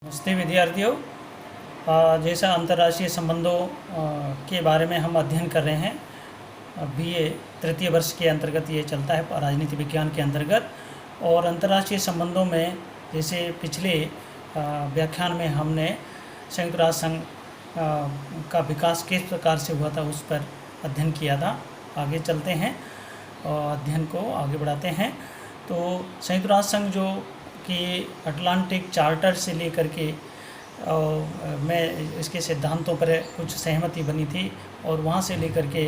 नमस्ते विद्यार्थियों। जैसा अंतर्राष्ट्रीय संबंधों के बारे में हम अध्ययन कर रहे हैं, बीए तृतीय वर्ष के अंतर्गत ये चलता है राजनीति विज्ञान के अंतर्गत। और अंतर्राष्ट्रीय संबंधों में जैसे पिछले व्याख्यान में हमने संयुक्त राष्ट्र संघ का विकास किस प्रकार से हुआ था उस पर अध्ययन किया था। आगे चलते हैं और अध्ययन को आगे बढ़ाते हैं। तो संयुक्त राष्ट्र संघ जो कि अटलांटिक चार्टर से लेकर के में इसके सिद्धांतों पर कुछ सहमति बनी थी, और वहाँ से लेकर के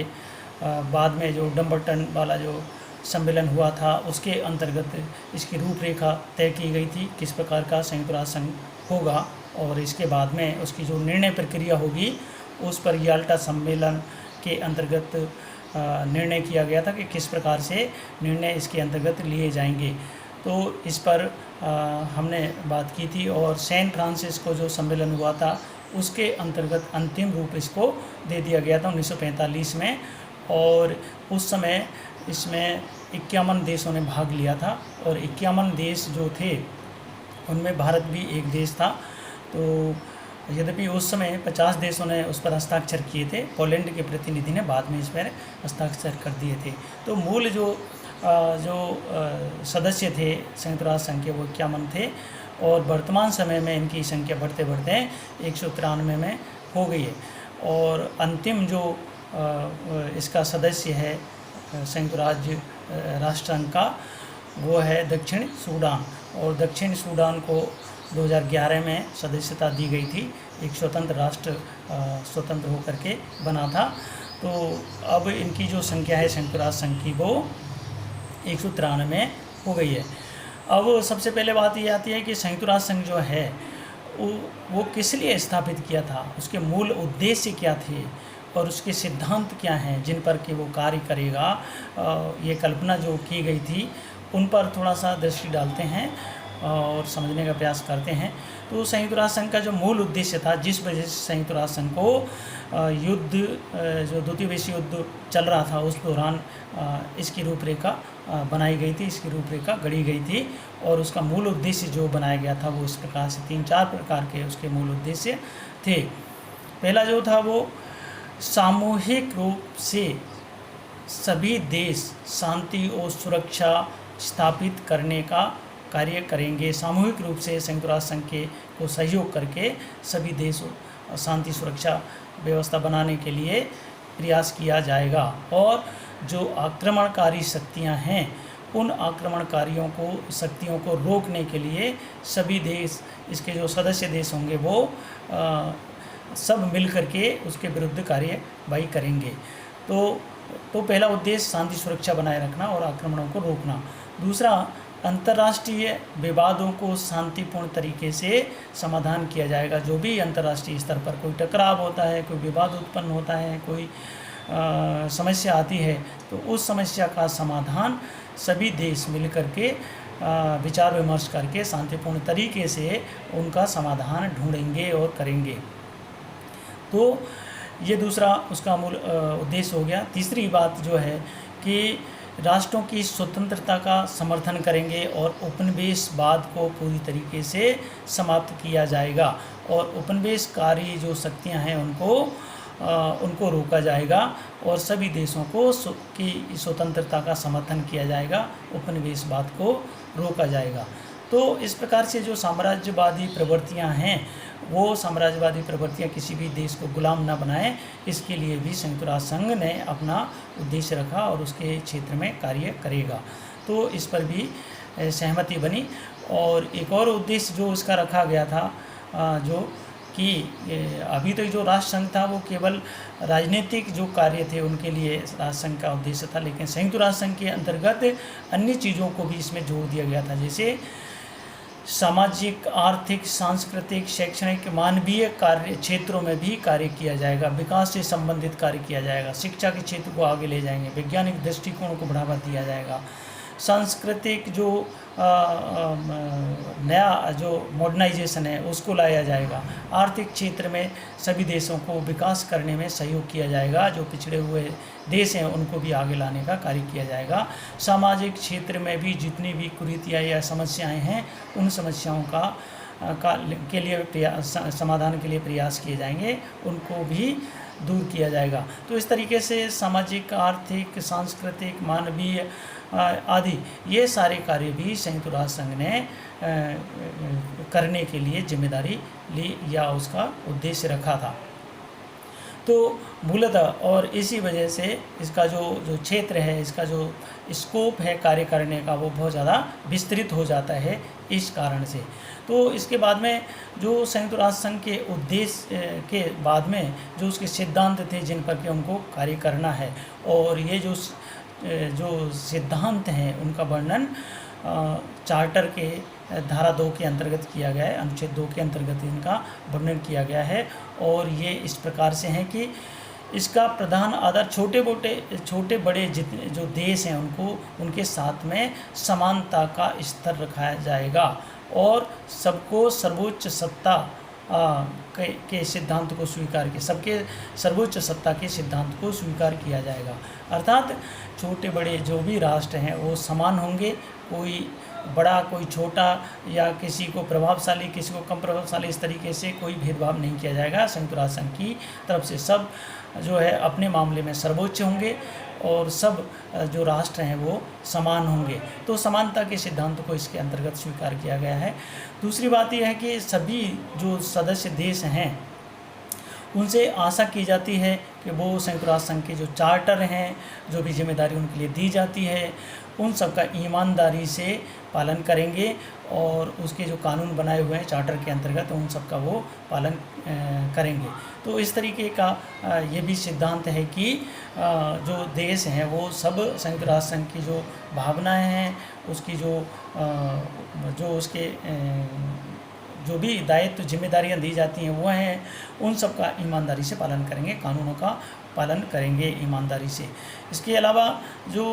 बाद में जो डम्बल्टन वाला जो सम्मेलन हुआ था उसके अंतर्गत इसकी रूपरेखा तय की गई थी, किस प्रकार का संयुक्त राष्ट्र संघ होगा। और इसके बाद में उसकी जो निर्णय प्रक्रिया होगी उस पर याल्टा सम्मेलन के अंतर्गत निर्णय किया गया था कि किस प्रकार से निर्णय इसके अंतर्गत लिए जाएंगे। तो इस पर हमने बात की थी, और सैन फ्रांसिस्को जो सम्मेलन हुआ था उसके अंतर्गत अंतिम रूप इसको दे दिया गया था 1945 में। और उस समय इसमें 51 देशों ने भाग लिया था, और 51 देश जो थे उनमें भारत भी एक देश था। तो यद्यपि उस समय 50 देशों ने उस पर हस्ताक्षर किए थे, पोलैंड के प्रतिनिधि ने बाद में इस पर हस्ताक्षर कर दिए थे। तो मूल जो सदस्य थे संयुक्त राष्ट्र संघ के वो 51 थे, और वर्तमान समय में इनकी संख्या बढ़ते बढ़ते 193 में हो गई है। और अंतिम जो इसका सदस्य है संयुक्त राष्ट्र संघ का वो है दक्षिण सूडान, और दक्षिण सूडान को 2011 में सदस्यता दी गई थी। एक स्वतंत्र राष्ट्र स्वतंत्र होकर के बना था। तो अब इनकी जो संख्या है संयुक्त राष्ट्र संघ की वो 193 हो गई है। अब सबसे पहले बात ये आती है कि संयुक्त राष्ट्र संघ जो है वो किस लिए स्थापित किया था, उसके मूल उद्देश्य क्या थे और उसके सिद्धांत क्या हैं जिन पर कि वो कार्य करेगा। ये कल्पना जो की गई थी उन पर थोड़ा सा दृष्टि डालते हैं और समझने का प्रयास करते हैं। तो संयुक्त राष्ट्र संघ का जो मूल उद्देश्य था, जिस वजह से संयुक्त राष्ट्र संघ को युद्ध जो द्वितीय विश्व युद्ध चल रहा था उस दौरान इसकी रूपरेखा बनाई गई थी, इसकी रूपरेखा गढ़ी गई थी। और उसका मूल उद्देश्य जो बनाया गया था वो इस प्रकार से 3-4 प्रकार के उसके मूल उद्देश्य थे। पहला जो था वो सामूहिक रूप से सभी देश शांति और सुरक्षा स्थापित करने का कार्य करेंगे। सामूहिक रूप से संयुक्त राष्ट्र संघ के को सहयोग करके सभी देश शांति सुरक्षा व्यवस्था बनाने के लिए प्रयास किया जाएगा। और जो आक्रमणकारी शक्तियां हैं उन आक्रमणकारियों को शक्तियों को रोकने के लिए सभी देश, इसके जो सदस्य देश होंगे वो सब मिल करके उसके विरुद्ध कार्यवाही करेंगे। तो पहला उद्देश्य शांति सुरक्षा बनाए रखना और आक्रमणों को रोकना। दूसरा, अंतर्राष्ट्रीय विवादों को शांतिपूर्ण तरीके से समाधान किया जाएगा। जो भी अंतर्राष्ट्रीय स्तर पर कोई टकराव होता है, कोई विवाद उत्पन्न होता है, कोई समस्या आती है, तो उस समस्या का समाधान सभी देश मिलकर के विचार विमर्श करके शांतिपूर्ण तरीके से उनका समाधान ढूंढेंगे और करेंगे। तो ये दूसरा उसका मूल उद्देश्य हो गया। तीसरी बात जो है कि राष्ट्रों की स्वतंत्रता का समर्थन करेंगे और उपनिवेशवाद को पूरी तरीके से समाप्त किया जाएगा, और उपनिवेशकारी जो शक्तियां हैं उनको रोका जाएगा, और सभी देशों को की स्वतंत्रता का समर्थन किया जाएगा, उपनिवेशवाद को रोका जाएगा। तो इस प्रकार से जो साम्राज्यवादी प्रवृत्तियां हैं वो साम्राज्यवादी प्रवृत्तियां किसी भी देश को गुलाम न बनाएं, इसके लिए भी संयुक्त राष्ट्र संघ ने अपना उद्देश्य रखा और उसके क्षेत्र में कार्य करेगा। तो इस पर भी सहमति बनी। और एक और उद्देश्य जो इसका रखा गया था, जो कि अभी तक जो राष्ट्र संघ था वो केवल राजनीतिक जो कार्य थे उनके लिए राष्ट्र संघ का उद्देश्य था, लेकिन संयुक्त राष्ट्र संघ के अंतर्गत अन्य चीज़ों को भी इसमें जोड़ दिया गया था। जैसे सामाजिक, आर्थिक, सांस्कृतिक, शैक्षणिक, मानवीय कार्य क्षेत्रों में भी कार्य किया जाएगा। विकास से संबंधित कार्य किया जाएगा। शिक्षा के क्षेत्र को आगे ले जाएंगे। वैज्ञानिक दृष्टिकोण को बढ़ावा दिया जाएगा। सांस्कृतिक जो नया जो मॉडर्नाइजेशन है उसको लाया जाएगा। आर्थिक क्षेत्र में सभी देशों को विकास करने में सहयोग किया जाएगा। जो पिछड़े हुए देश हैं उनको भी आगे लाने का कार्य किया जाएगा। सामाजिक क्षेत्र में भी जितनी भी कुरीतियाँ या समस्याएं हैं उन समस्याओं का के लिए समाधान के लिए प्रयास किए जाएंगे, उनको भी दूर किया जाएगा। तो इस तरीके से सामाजिक, आर्थिक, सांस्कृतिक, मानवीय आदि ये सारे कार्य भी संयुक्त राष्ट्र संघ ने करने के लिए जिम्मेदारी ली या उसका उद्देश्य रखा था। तो मूलतः और इसी वजह से इसका जो क्षेत्र है, इसका जो स्कोप है कार्य करने का, वो बहुत ज़्यादा विस्तृत हो जाता है इस कारण से। तो इसके बाद में जो संयुक्त राष्ट्र संघ के उद्देश्य के बाद में जो उसके सिद्धांत थे जिन पर के उनको कार्य करना है, और ये जो सिद्धांत हैं उनका वर्णन चार्टर के धारा 2 के अंतर्गत किया गया है, अनुच्छेद 2 के अंतर्गत इनका वर्णन किया गया है। और ये इस प्रकार से हैं कि इसका प्रधान आधार छोटे बड़े जितने जो देश हैं उनके साथ में समानता का स्तर रखा जाएगा और सबको सर्वोच्च सत्ता के सिद्धांत को स्वीकार किया, सबके सर्वोच्च सत्ता के सिद्धांत को स्वीकार किया जाएगा। अर्थात छोटे बड़े जो भी राष्ट्र हैं वो समान होंगे, कोई बड़ा कोई छोटा या किसी को प्रभावशाली किसी को कम प्रभावशाली, इस तरीके से कोई भेदभाव नहीं किया जाएगा। संयुक्त राष्ट्र संघ की तरफ से सब जो है अपने मामले में सर्वोच्च होंगे और सब जो राष्ट्र हैं वो समान होंगे। तो समानता के सिद्धांत को इसके अंतर्गत स्वीकार किया गया है। दूसरी बात यह है कि सभी जो सदस्य देश हैं उनसे आशा की जाती है कि वो संयुक्त राष्ट्र संघ के जो चार्टर हैं, जो भी जिम्मेदारी उनके लिए दी जाती है, उन सब का ईमानदारी से पालन करेंगे और उसके जो कानून बनाए हुए हैं चार्टर के अंतर्गत उन सब का वो पालन करेंगे। तो इस तरीके का ये भी सिद्धांत है कि जो देश हैं वो सब संयुक्त राष्ट्र संघ की जो भावनाएं हैं, उसकी जो उसके जो भी दायित्व जिम्मेदारियां दी जाती हैं वो हैं, उन सब का ईमानदारी से पालन करेंगे, कानूनों का पालन करेंगे ईमानदारी से। इसके अलावा जो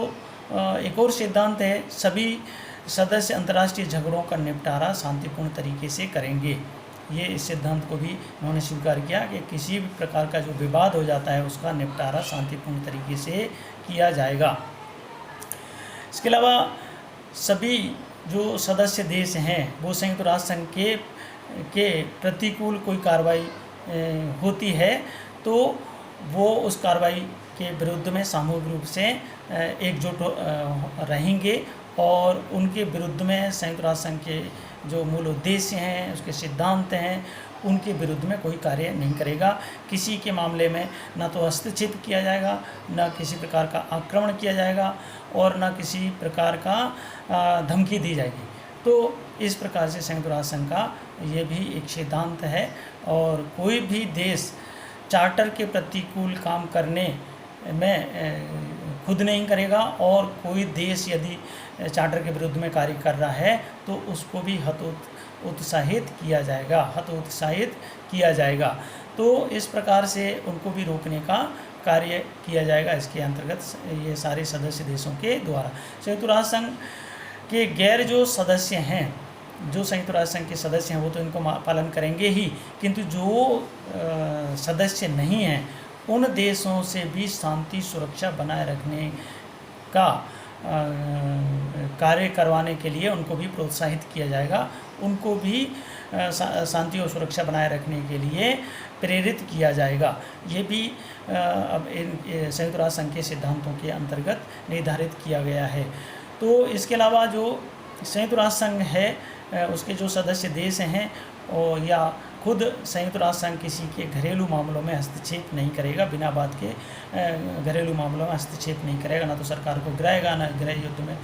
एक और सिद्धांत है, सभी सदस्य अंतर्राष्ट्रीय झगड़ों का निपटारा शांतिपूर्ण तरीके से करेंगे। ये इस सिद्धांत को भी उन्होंने स्वीकार किया कि किसी भी प्रकार का जो विवाद हो जाता है उसका निपटारा शांतिपूर्ण तरीके से किया जाएगा। इसके अलावा सभी जो सदस्य देश हैं वो संयुक्त राष्ट्र संघ के प्रतिकूल कोई कार्रवाई होती है तो वो उस कार्रवाई के विरुद्ध में सामूहिक रूप से एकजुट रहेंगे और उनके विरुद्ध में संयुक्त राष्ट्र संघ के जो मूल उद्देश्य हैं, उसके सिद्धांत हैं, उनके विरुद्ध में कोई कार्य नहीं करेगा। किसी के मामले में ना तो हस्तक्षेप किया जाएगा, ना किसी प्रकार का आक्रमण किया जाएगा और ना किसी प्रकार का धमकी दी जाएगी। तो इस प्रकार से संयुक्त राष्ट्र संघ का ये भी एक सिद्धांत है और कोई भी देश चार्टर के प्रतिकूल काम करने में खुद नहीं करेगा और कोई देश यदि चार्टर के विरुद्ध में कार्य कर रहा है तो उसको भी हतोत्साहित किया जाएगा। तो इस प्रकार से उनको भी रोकने का कार्य किया जाएगा इसके अंतर्गत ये सारे सदस्य देशों के द्वारा। संयुक्त राष्ट्र संघ के गैर जो सदस्य हैं, जो संयुक्त राष्ट्र संघ के सदस्य हैं वो तो इनको पालन करेंगे ही, किंतु जो सदस्य नहीं हैं उन देशों से भी शांति सुरक्षा बनाए रखने का कार्य करवाने के लिए उनको भी प्रोत्साहित किया जाएगा, उनको भी शांति और सुरक्षा बनाए रखने के लिए प्रेरित किया जाएगा। ये भी अब संयुक्त राष्ट्र संघ के सिद्धांतों के अंतर्गत निर्धारित किया गया है। तो इसके अलावा जो संयुक्त राष्ट्र संघ है उसके जो सदस्य देश हैं और या खुद संयुक्त राष्ट्र संघ किसी के घरेलू मामलों में हस्तक्षेप नहीं करेगा, बिना बात के घरेलू मामलों में हस्तक्षेप नहीं करेगा, ना तो सरकार को गिराएगा, ना गृह युद्ध में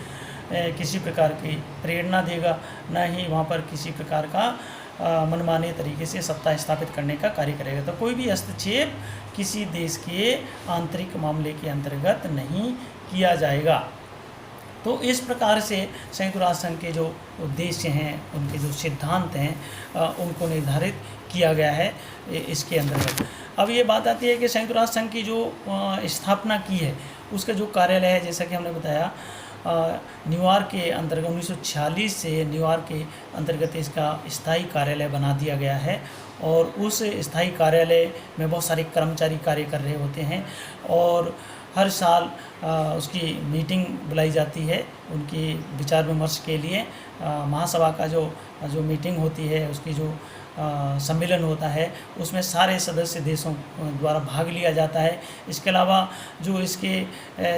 किसी प्रकार की प्रेरणा देगा, ना ही वहाँ पर किसी प्रकार का मनमाने तरीके से सत्ता स्थापित करने का कार्य करेगा। तो कोई भी हस्तक्षेप किसी देश के आंतरिक मामले के अंतर्गत नहीं किया जाएगा। तो इस प्रकार से संयुक्त राष्ट्र संघ के जो उद्देश्य हैं, उनके जो सिद्धांत हैं उनको निर्धारित किया गया है इसके अंतर्गत। अब ये बात आती है कि संयुक्त राष्ट्र संघ की जो स्थापना की है उसका जो कार्यालय है, जैसा कि हमने बताया न्यूयॉर्क के अंतर्गत 1946 से न्यूयॉर्क के अंतर्गत इसका स्थायी कार्यालय बना दिया गया है और उस स्थायी कार्यालय में बहुत सारे कर्मचारी कार्य कर रहे होते हैं और हर साल उसकी मीटिंग बुलाई जाती है उनकी विचार विमर्श के लिए। महासभा का जो जो मीटिंग होती है, उसकी जो सम्मेलन होता है, उसमें सारे सदस्य देशों द्वारा भाग लिया जाता है। इसके अलावा जो इसके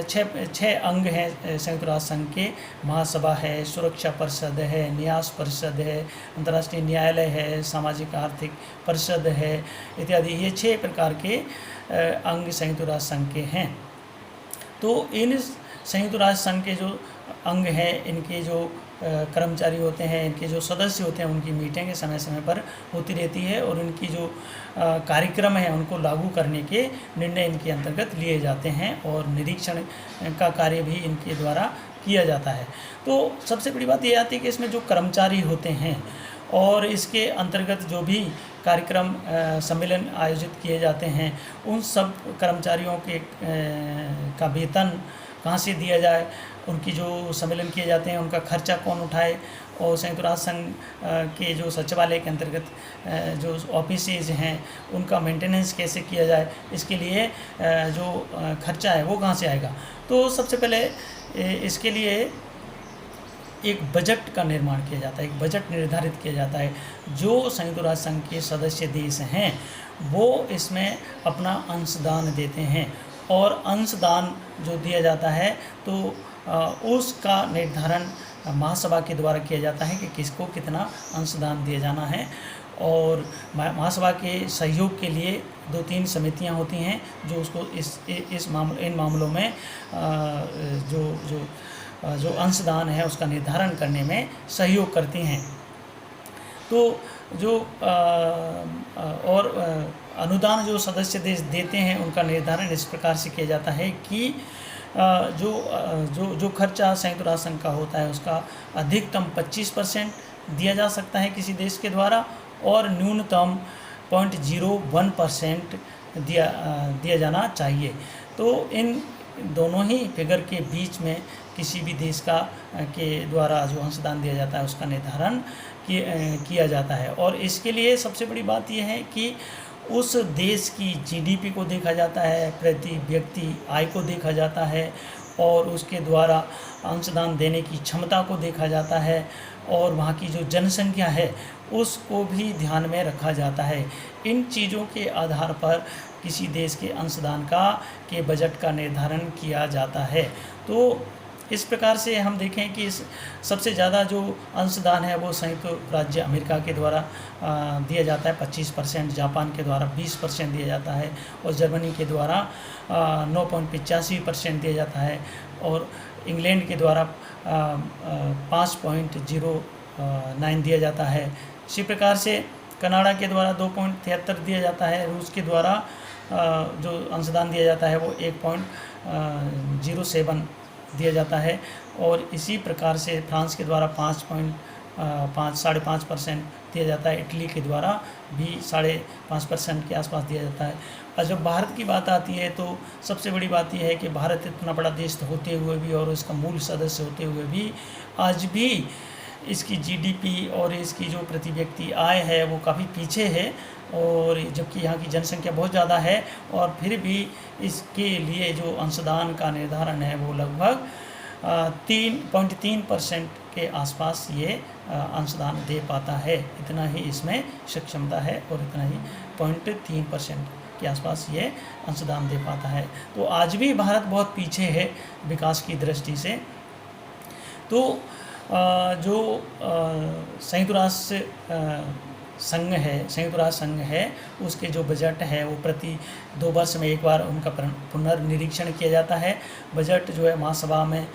छः अंग हैं संयुक्त राष्ट्र संघ के, महासभा है, सुरक्षा परिषद है, न्यास परिषद है, अंतर्राष्ट्रीय न्यायालय है, सामाजिक आर्थिक परिषद है इत्यादि, ये 6 प्रकार के अंग संयुक्त राष्ट्र संघ के हैं। तो इन संयुक्त राष्ट्र संघ के जो अंग हैं, इनके जो कर्मचारी होते हैं, इनके जो सदस्य होते हैं, उनकी मीटिंगें समय समय पर होती रहती है और इनकी जो कार्यक्रम है उनको लागू करने के निर्णय इनके अंतर्गत लिए जाते हैं और निरीक्षण का कार्य भी इनके द्वारा किया जाता है। तो सबसे बड़ी बात ये आती है कि इसमें जो कर्मचारी होते हैं और इसके अंतर्गत जो भी कार्यक्रम सम्मेलन आयोजित किए जाते हैं, उन सब कर्मचारियों के का वेतन कहाँ से दिया जाए, उनकी जो सम्मेलन किए जाते हैं उनका खर्चा कौन उठाए, और संयुक्त राष्ट्र संघ के जो सचिवालय के अंतर्गत जो ऑफिसेज हैं उनका मेंटेनेंस कैसे किया जाए, इसके लिए जो खर्चा है वो कहाँ से आएगा। तो सबसे पहले इसके लिए एक बजट का निर्माण किया जाता है, एक बजट निर्धारित किया जाता है। जो संयुक्त राष्ट्र संघ के सदस्य देश हैं वो इसमें अपना अंशदान देते हैं, और अंशदान जो दिया जाता है तो उसका निर्धारण महासभा के द्वारा किया जाता है कि किसको कितना अंशदान दिया जाना है। और महासभा के सहयोग के लिए 2-3 समितियां होती हैं जो उसको इन मामलों में जो अंशदान है उसका निर्धारण करने में सहयोग करती हैं। तो जो और अनुदान जो सदस्य देश देते हैं उनका निर्धारण इस प्रकार से किया जाता है कि जो खर्चा संयुक्त राष्ट्र संघ का होता है उसका अधिकतम 25% दिया जा सकता है किसी देश के द्वारा, और न्यूनतम 0.01% दिया जाना चाहिए। तो इन दोनों ही फिगर के बीच में किसी भी देश के द्वारा जो अंशदान दिया जाता है उसका निर्धारण किया जाता है। और इसके लिए सबसे बड़ी बात यह है कि उस देश की जीडीपी को देखा जाता है, प्रति व्यक्ति आय को देखा जाता है, और उसके द्वारा अंशदान देने की क्षमता को देखा जाता है, और वहाँ की जो जनसंख्या है उसको भी ध्यान में रखा जाता है। इन चीज़ों के आधार पर किसी देश के अंशदान के बजट का निर्धारण किया जाता है। तो इस प्रकार से हम देखें कि सबसे ज़्यादा जो अंशदान है वो संयुक्त राज्य अमेरिका के द्वारा दिया जाता है 25%, जापान के द्वारा 20% दिया जाता है, और जर्मनी के द्वारा 9.85% दिया जाता है, और इंग्लैंड के द्वारा 5.09 दिया जाता है। इसी प्रकार से कनाडा के द्वारा 2.73 दिया जाता है, रूस के द्वारा जो अंशदान दिया जाता है वो 1.07 दिया जाता है, और इसी प्रकार से फ्रांस के द्वारा 5.5% दिया जाता है, इटली के द्वारा भी 5.5% के आसपास दिया जाता है। और जब भारत की बात आती है तो सबसे बड़ी बात यह है कि भारत इतना बड़ा देश होते हुए भी और इसका मूल सदस्य होते हुए भी आज भी इसकी जीडीपी और इसकी जो प्रति व्यक्ति आय है वो काफ़ी पीछे है, और जबकि यहाँ की जनसंख्या बहुत ज़्यादा है, और फिर भी इसके लिए जो अंशदान का निर्धारण है वो लगभग 3.3% के आसपास ये अंशदान दे पाता है। इतना ही इसमें सक्षमता है, और इतना ही 0.3% के आसपास ये अंशदान दे पाता है। तो आज भी भारत बहुत पीछे है विकास की दृष्टि से। तो जो संयुक्त राष्ट्र संघ है उसके जो बजट है वो प्रति 2 वर्ष में एक बार उनका पुनर्निरीक्षण किया जाता है। बजट जो है महासभा में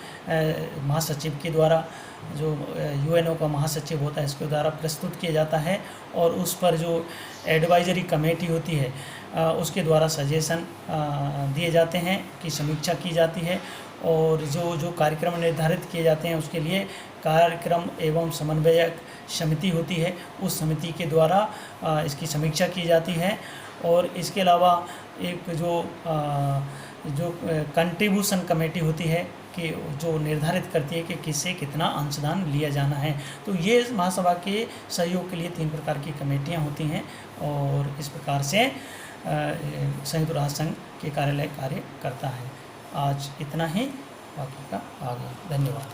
महासचिव के द्वारा, जो यूएनओ का महासचिव होता है, इसके द्वारा प्रस्तुत किया जाता है, और उस पर जो एडवाइजरी कमेटी होती है उसके द्वारा सजेशन दिए जाते हैं, की समीक्षा की जाती है, और जो कार्यक्रम निर्धारित किए जाते हैं उसके लिए कार्यक्रम एवं समन्वयक समिति होती है, उस समिति के द्वारा इसकी समीक्षा की जाती है। और इसके अलावा एक जो कंट्रीब्यूशन कमेटी होती है कि जो निर्धारित करती है कि किससे कितना अंशदान लिया जाना है। तो ये महासभा के सहयोग के लिए 3 प्रकार की कमेटियां होती हैं, और इस प्रकार से संयुक्त राष्ट्र संघ के कार्यालय कार्य करता है। आज इतना ही, बाकी का आगे। धन्यवाद।